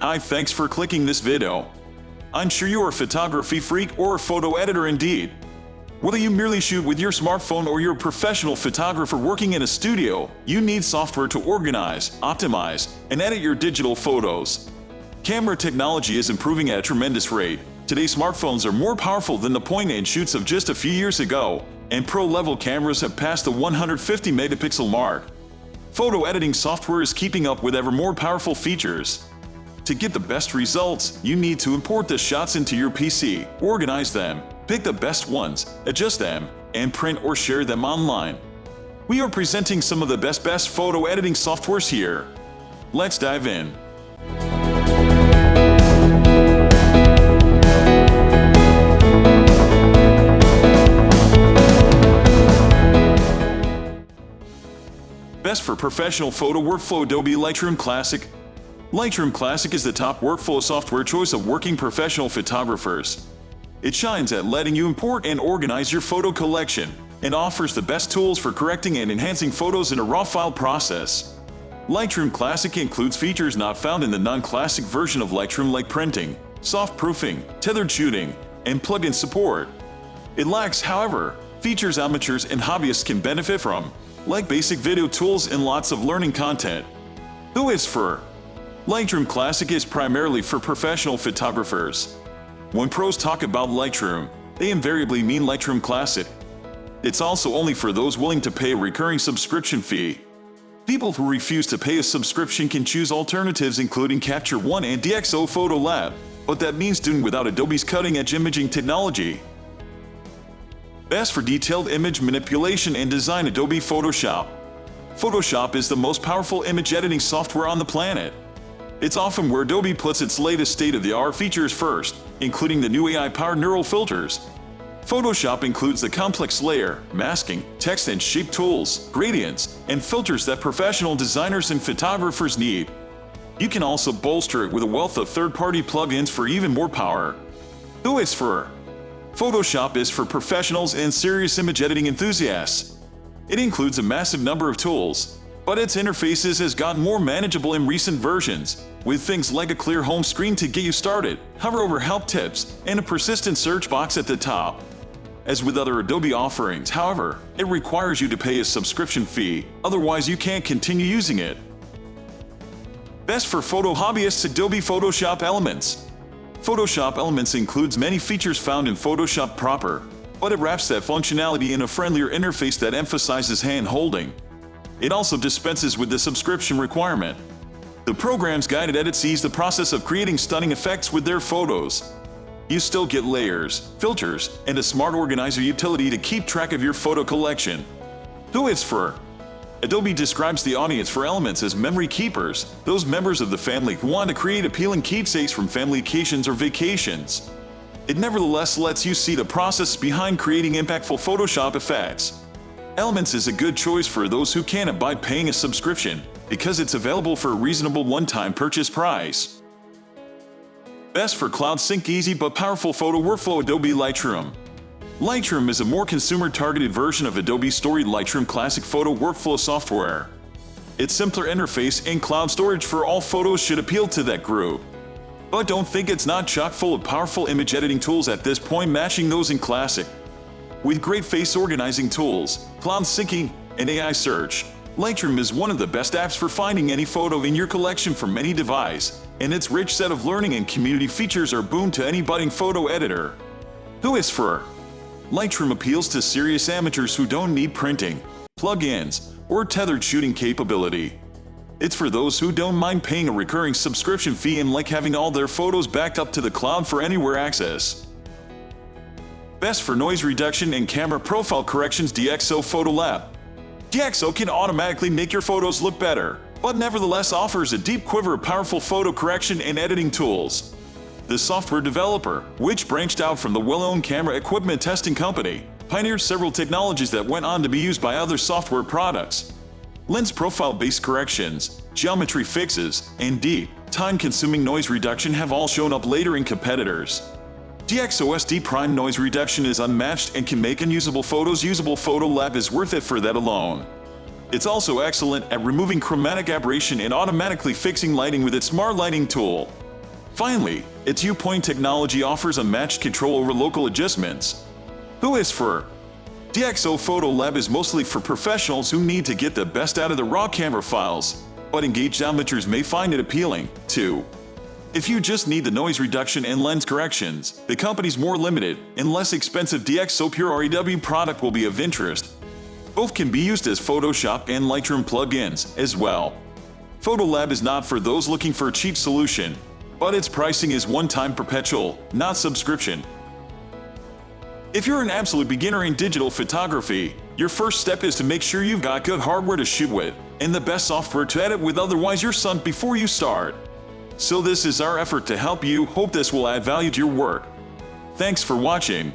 Hi, thanks for clicking this video. I'm sure you're a photography freak or a photo editor indeed. Whether you merely shoot with your smartphone or you're a professional photographer working in a studio, you need software to organize, optimize, and edit your digital photos. Camera technology is improving at a tremendous rate. Today smartphones are more powerful than the point-and shoots of just a few years ago, and pro-level cameras have passed the 150 megapixel mark. Photo editing software is keeping up with ever more powerful features. To get the best results, you need to import the shots into your PC, organize them, pick the best ones, adjust them, and print or share them online. We are presenting some of the best photo editing softwares here. Let's dive in. Best for professional photo workflow: Adobe Lightroom Classic. Lightroom Classic is the top workflow software choice of working professional photographers. It shines at letting you import and organize your photo collection, and offers the best tools for correcting and enhancing photos in a raw file process. Lightroom Classic includes features not found in the non-classic version of Lightroom, like printing, soft proofing, tethered shooting, and plugin support. It lacks, however, features amateurs and hobbyists can benefit from, like basic video tools and lots of learning content. Who is for? Lightroom Classic is primarily for professional photographers. When pros talk about Lightroom, they invariably mean Lightroom Classic. It's also only for those willing to pay a recurring subscription fee. People who refuse to pay a subscription can choose alternatives including Capture One and DxO Photo Lab, but that means doing without Adobe's cutting-edge imaging technology. Best for detailed image manipulation and design: Adobe Photoshop. Photoshop is the most powerful image editing software on the planet. It's often where Adobe puts its latest state-of-the-art features first, including the new AI-powered neural filters. Photoshop includes the complex layer, masking, text and shape tools, gradients, and filters that professional designers and photographers need. You can also bolster it with a wealth of third-party plugins for even more power. Who is for? Photoshop is for professionals and serious image editing enthusiasts. It includes a massive number of tools, but its interfaces has gotten more manageable in recent versions, with things like a clear home screen to get you started, hover over help tips, and a persistent search box at the top. As with other Adobe offerings, however, it requires you to pay a subscription fee, otherwise you can't continue using it. Best for photo hobbyists: Adobe Photoshop Elements. Photoshop Elements includes many features found in Photoshop proper, but it wraps that functionality in a friendlier interface that emphasizes hand-holding. It also dispenses with the subscription requirement. The program's guided edits ease the process of creating stunning effects with their photos. You still get layers, filters, and a smart organizer utility to keep track of your photo collection. Who is for? Adobe describes the audience for Elements as memory keepers, those members of the family who want to create appealing keepsakes from family occasions or vacations. It nevertheless lets you see the process behind creating impactful Photoshop effects. Elements is a good choice for those who can't abide paying a subscription, because it's available for a reasonable one-time purchase price. Best for cloud sync easy but powerful photo workflow: Adobe Lightroom. Lightroom is a more consumer-targeted version of Adobe's storied Lightroom Classic photo workflow software. Its simpler interface and cloud storage for all photos should appeal to that group. But don't think it's not chock full of powerful image editing tools at this point, matching those in Classic. With great face organizing tools, cloud syncing, and AI search, Lightroom is one of the best apps for finding any photo in your collection from any device, and its rich set of learning and community features are boon to any budding photo editor. Who is for? Lightroom appeals to serious amateurs who don't need printing, plugins, or tethered shooting capability. It's for those who don't mind paying a recurring subscription fee and like having all their photos backed up to the cloud for anywhere access. Best for noise reduction and camera profile corrections: DxO Photo Lab. DxO can automatically make your photos look better, but nevertheless offers a deep quiver of powerful photo correction and editing tools. The software developer, which branched out from the well-known camera equipment testing company, pioneered several technologies that went on to be used by other software products. Lens profile-based corrections, geometry fixes, and deep, time-consuming noise reduction have all shown up later in competitors. DxO SD Prime noise reduction is unmatched and can make unusable photos usable. Photo Lab is worth it for that alone. It's also excellent at removing chromatic aberration and automatically fixing lighting with its smart lighting tool. Finally, its U-Point technology offers unmatched control over local adjustments. Who is for? DxO Photo Lab is mostly for professionals who need to get the best out of the raw camera files, but engaged amateurs may find it appealing, too. If you just need the noise reduction and lens corrections, the company's more limited and less expensive DxO Pure REW product will be of interest. Both can be used as Photoshop and Lightroom plugins as well. Photolab is not for those looking for a cheap solution, but its pricing is one-time perpetual, not subscription. If you're an absolute beginner in digital photography, your first step is to make sure you've got good hardware to shoot with and the best software to edit with, otherwise you're sunk before you start. So this is our effort to help you. Hope this will add value to your work. Thanks for watching.